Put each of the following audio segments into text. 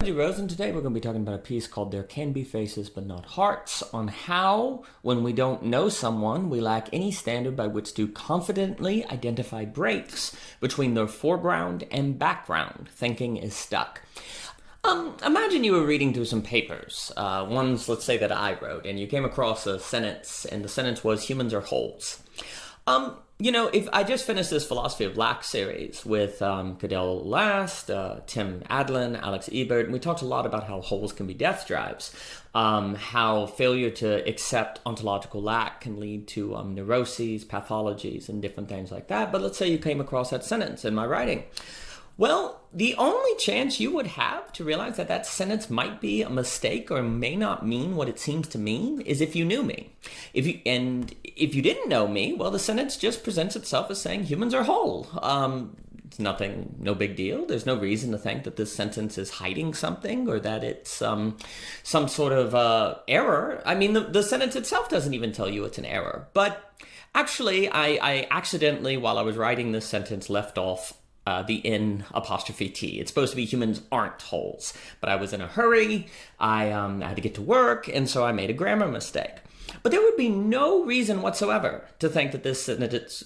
Lindsay Rose, and today we're going to be talking about a piece called There Can Be Faces But Not Hearts, on how, when we don't know someone, we lack any standard by which to confidently identify breaks between their foreground and background. Thinking is stuck. Imagine you were reading through some papers, ones, let's say, that I wrote, and you came across a sentence, and the sentence was, humans are wholes. If I just finished this Philosophy of Lack series with Cadell Last, Tim Adlin, Alex Ebert, and we talked a lot about how holes can be death drives, how failure to accept ontological lack can lead to neuroses, pathologies, and different things like that. But let's say you came across that sentence in my writing. Well, the only chance you would have to realize that that sentence might be a mistake or may not mean what it seems to mean is if you knew me. If you didn't know me, well, the sentence just presents itself as saying humans are whole. It's nothing, no big deal. There's no reason to think that this sentence is hiding something or that it's some sort of error. I mean, the sentence itself doesn't even tell you it's an error. But actually, I accidentally, while I was writing this sentence, left off the N apostrophe T. It's supposed to be humans aren't wholes. But I was in a hurry, I had to get to work, and so I made a grammar mistake. But there would be no reason whatsoever to think that this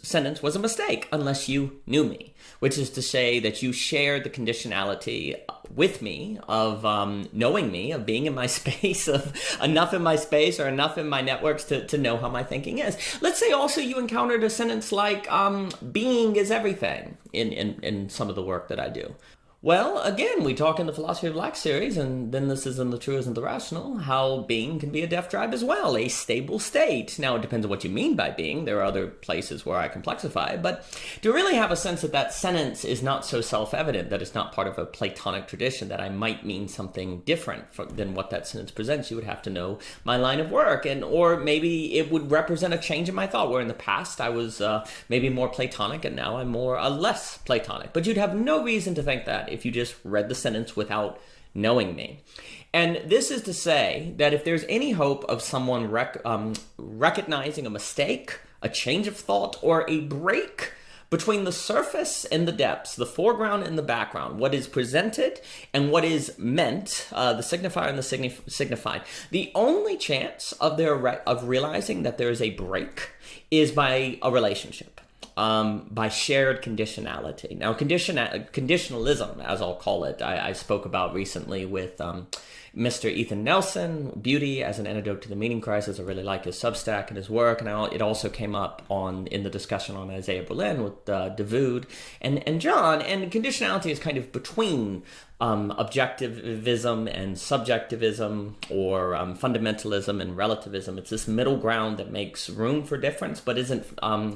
sentence was a mistake unless you knew me, which is to say that you shared the conditionality with me of knowing me, of being in my space, of enough in my space or enough in my networks to know how my thinking is. Let's say also you encountered a sentence like being is everything in some of the work that I do. Well, again, we talk in the Philosophy of Lack series, and then this is in The True Isn't the Rational, how being can be a death drive as well, a stable state. Now, it depends on what you mean by being. There are other places where I complexify, but to really have a sense that that sentence is not so self-evident, that it's not part of a Platonic tradition, that I might mean something different than what that sentence presents, you would have to know my line of work, or maybe it would represent a change in my thought, where in the past I was maybe more Platonic, and now I'm more less Platonic. But you'd have no reason to think that if you just read the sentence without knowing me. And this is to say that if there's any hope of someone recognizing a mistake, a change of thought, or a break between the surface and the depths, the foreground and the background, what is presented and what is meant, the signifier and the signified, the only chance of realizing that there is a break is by a relationship. By shared conditionality. Now, conditionalism, as I'll call it, I spoke about recently with Mr. Ethan Nelson, Beauty as an Antidote to the Meaning Crisis. I really like his Substack and his work, and it also came up in the discussion on Isaiah Berlin with Dawood and John. And conditionality is kind of between objectivism and subjectivism, or fundamentalism and relativism. It's this middle ground that makes room for difference, but isn't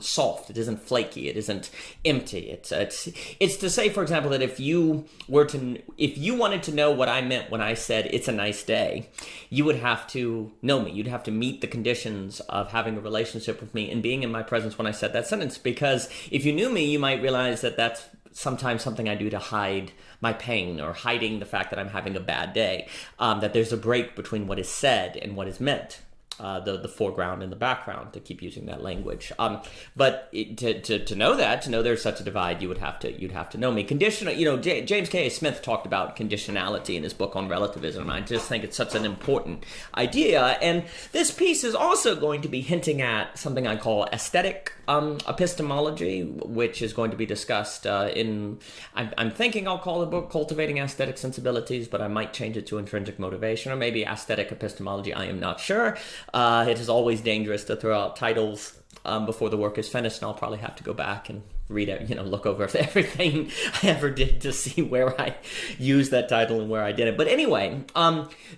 soft. It isn't flaky. It isn't empty. It's to say, for example, that if you wanted to know what I meant when I said it's a nice day, you would have to know me. You'd have to meet the conditions of having a relationship with me and being in my presence when I said that sentence. Because if you knew me, you might realize that that's sometimes something I do to hide my pain, or hiding the fact that I'm having a bad day, that there's a break between what is said and what is meant, the foreground and the background, to keep using that language. But to know there's such a divide, you'd have to know me. James K. Smith talked about conditionality in his book on relativism. I just think it's such an important idea. And this piece is also going to be hinting at something I call aesthetic epistemology, which is going to be discussed I'm thinking I'll call the book Cultivating Aesthetic Sensibilities, but I might change it to Intrinsic Motivation, or maybe Aesthetic Epistemology. I am not sure. It is always dangerous to throw out titles before the work is finished, and I'll probably have to go back and read it, look over everything I ever did to see where I used that title and where I did it. But anyway,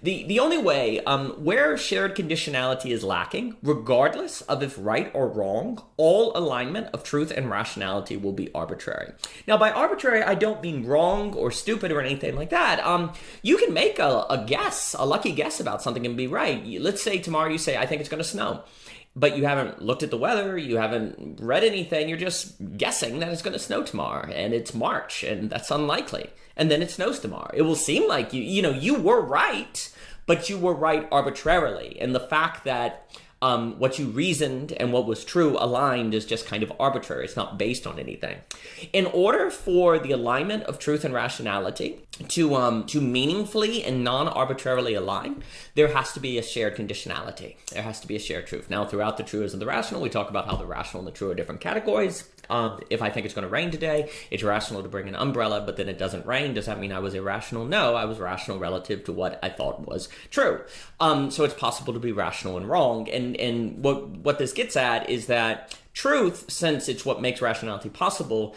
the only way where shared conditionality is lacking, regardless of if right or wrong, all alignment of truth and rationality will be arbitrary. Now, by arbitrary, I don't mean wrong or stupid or anything like that. You can make a guess, a lucky guess about something and be right. Let's say tomorrow you say, I think it's going to snow. But you haven't looked at the weather, you haven't read anything, you're just guessing that it's going to snow tomorrow, and it's March, and that's unlikely. And then it snows tomorrow. It will seem like you were right, but you were right arbitrarily. And the fact that what you reasoned and what was true aligned is just kind of arbitrary. It's not based on anything. In order for the alignment of truth and rationality to meaningfully and non-arbitrarily align, there has to be a shared conditionality. There has to be a shared truth. Now, throughout the truism and the rational, we talk about how the rational and the true are different categories. If I think it's going to rain today, it's rational to bring an umbrella, but then it doesn't rain. Does that mean I was irrational? No, I was rational relative to what I thought was true. So it's possible to be rational and wrong. And what this gets at is that truth, since it's what makes rationality possible,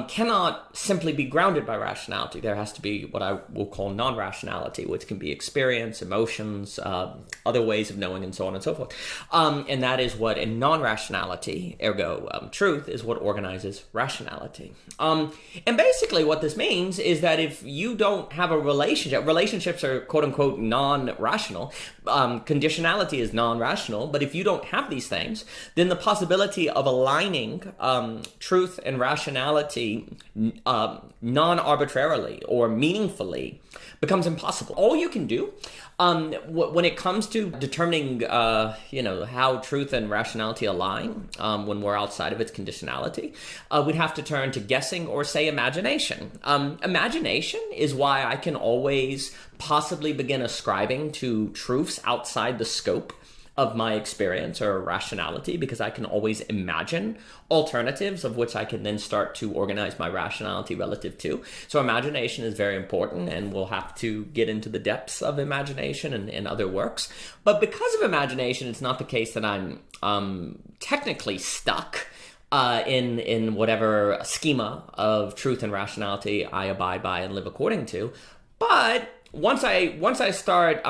cannot simply be grounded by rationality. There has to be what I will call non-rationality, which can be experience, emotions, other ways of knowing, and so on and so forth. And that is what in non-rationality, ergo truth, is what organizes rationality. And basically what this means is that if you don't have a relationship, relationships are quote-unquote non-rational, conditionality is non-rational, but if you don't have these things, then the possibility of aligning truth and rationality non-arbitrarily or meaningfully becomes impossible. All you can do when it comes to determining how truth and rationality align when we're outside of its conditionality, we'd have to turn to guessing or say imagination. Imagination is why I can always possibly begin ascribing to truths outside the scope of my experience or rationality, because I can always imagine alternatives of which I can then start to organize my rationality relative to. So imagination is very important, and we'll have to get into the depths of imagination and other works. But because of imagination, it's not the case that I'm technically stuck in whatever schema of truth and rationality I abide by and live according to. But once I start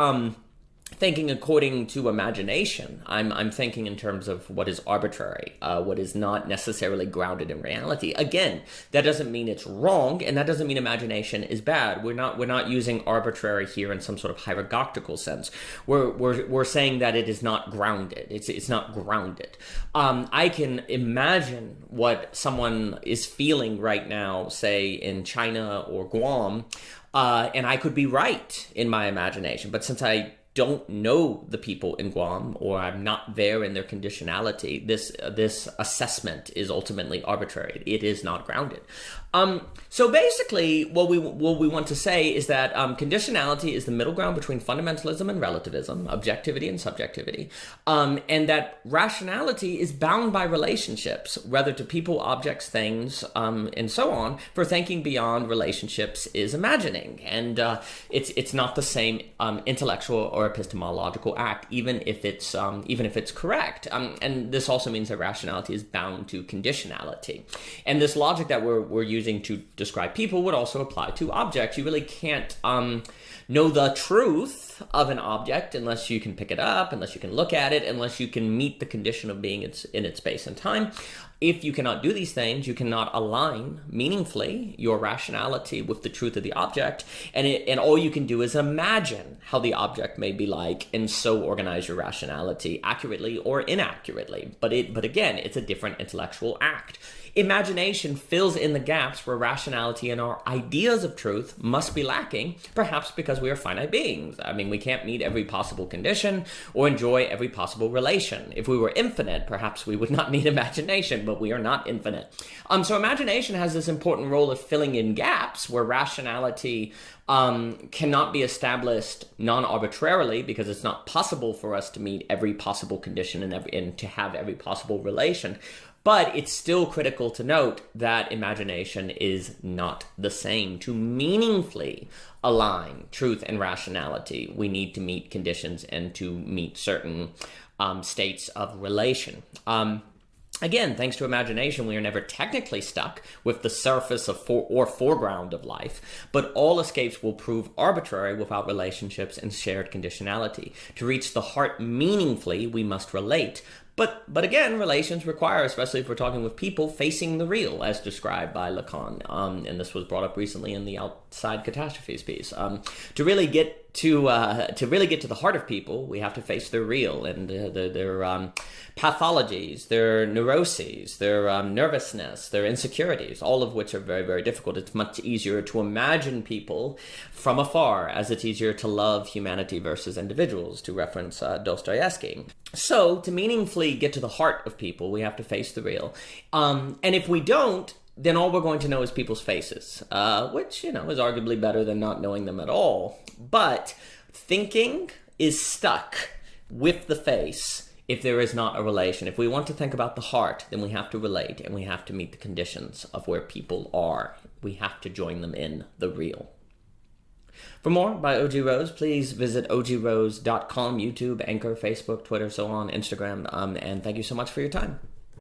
thinking according to imagination, I'm thinking in terms of what is arbitrary, what is not necessarily grounded in reality. Again, that doesn't mean it's wrong, and that doesn't mean imagination is bad. We're not using arbitrary here in some sort of hierarchical sense. We're saying that it is not grounded. It's not grounded. I can imagine what someone is feeling right now, say in China or Guam, and I could be right in my imagination. But since I don't know the people in Guam, or I'm not there in their conditionality, this assessment is ultimately arbitrary. It is not grounded. So basically, what we want to say is that conditionality is the middle ground between fundamentalism and relativism, objectivity and subjectivity, and that rationality is bound by relationships, whether to people, objects, things, and so on. For thinking beyond relationships is imagining, and it's not the same intellectual or epistemological act, even if it's correct. And this also means that rationality is bound to conditionality, and this logic that we're using to describe people would also apply to objects. You really can't know the truth of an object unless you can pick it up, unless you can look at it, unless you can meet the condition of being in its space and time. If you cannot do these things, you cannot align meaningfully your rationality with the truth of the object, and all you can do is imagine how the object may be like, and so organize your rationality accurately or inaccurately. But again, it's a different intellectual act. Imagination fills in the gaps where rationality and our ideas of truth must be lacking, perhaps because we are finite beings. I mean, we can't meet every possible condition or enjoy every possible relation. If we were infinite, perhaps we would not need imagination, but we are not infinite. So imagination has this important role of filling in gaps where rationality cannot be established non-arbitrarily, because it's not possible for us to meet every possible condition and to have every possible relation. But it's still critical to note that imagination is not the same. To meaningfully align truth and rationality, we need to meet conditions and to meet certain states of relation. Again, thanks to imagination, we are never technically stuck with the surface of foreground of life, but all escapes will prove arbitrary without relationships and shared conditionality. To reach the heart meaningfully, we must relate. But again, relations require, especially if we're talking with people, facing the real, as described by Lacan. And this was brought up recently in the Outside Catastrophes piece. To really get to really get to the heart of people, we have to face their real and their pathologies, their neuroses, their nervousness, their insecurities, all of which are very, very difficult. It's much easier to imagine people from afar, as it's easier to love humanity versus individuals, to reference Dostoevsky. So, to meaningfully get to the heart of people, we have to face the real. And if we don't, then all we're going to know is people's faces, which, is arguably better than not knowing them at all. But thinking is stuck with the face if there is not a relation. If we want to think about the heart, then we have to relate, and we have to meet the conditions of where people are. We have to join them in the real. For more by OG Rose, please visit ogrose.com, YouTube, Anchor, Facebook, Twitter, so on, Instagram, and thank you so much for your time.